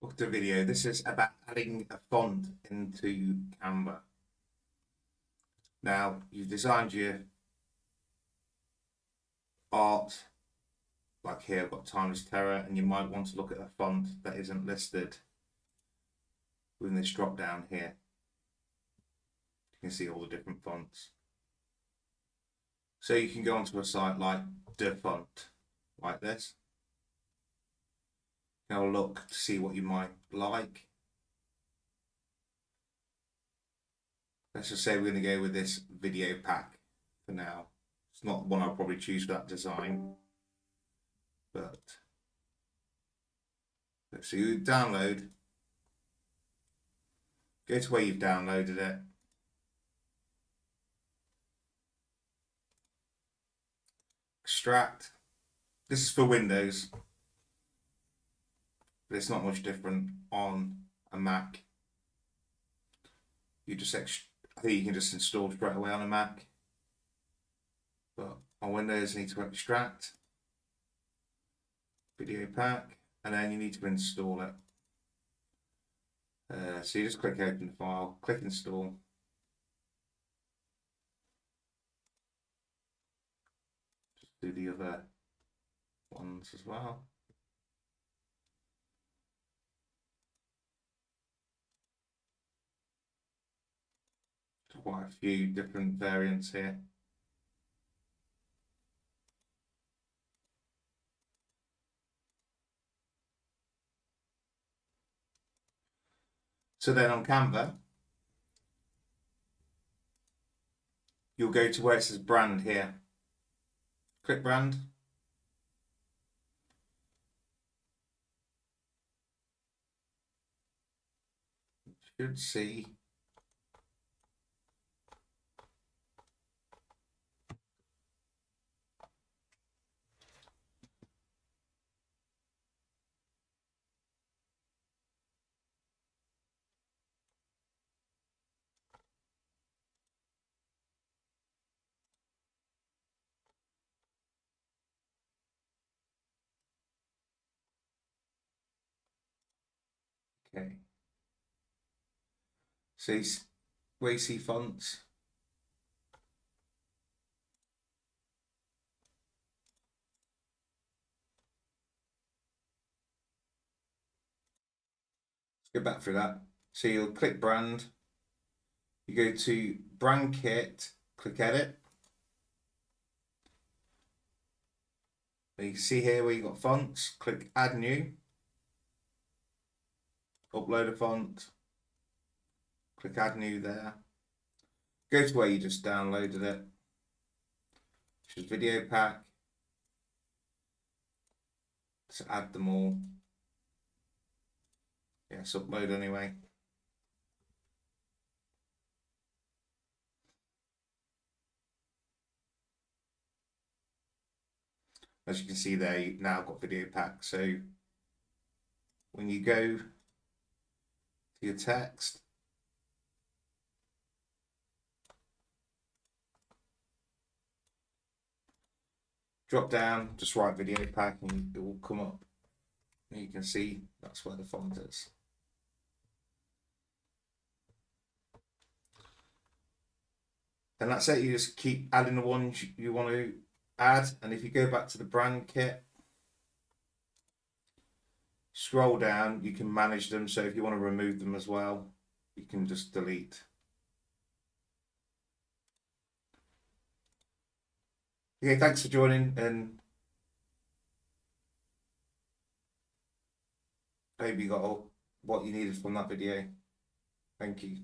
Welcome to the video. This is about adding a font into Canva. Now, you've designed your art, like here I've got Timeless Terror, and you might want to look at a font that isn't listed within this drop down here. You can see all the different fonts. So you can go onto a site like Dafont, like this. Have a look to see what you might like. Let's just say we're going to go with this video pack for now. It's not the one I'll probably choose for that design, but let's see. You download. Go to where you've downloaded it. Extract. This is for Windows, but it's not much different on a Mac. You just I think you can just install straight away on a Mac, but on Windows you need to extract video pack, and then you need to install it. So you just click open the file, click install. Just do the other ones as well. Quite a few different variants here. So then on Canva, you'll go to where it says brand here. Click brand. You should see okay. See where you see fonts. Let's go back through that. So you'll click brand. You go to brand kit, click edit. You can see here where you've got fonts, click add new. Upload a font. Click add new there. Go to where you just downloaded it, which is video pack. Just add them all. Yes, upload anyway. As you can see there, you've now got video pack. So when you go to your text, drop down, just write video pack, and it will come up. And you can see that's where the font is. And that's it. You just keep adding the ones you want to add. And if you go back to the brand kit, scroll down, you can manage them. So if you want to remove them as well, you can just delete. Okay, thanks for joining, and I hope you got all what you needed from that video. Thank you.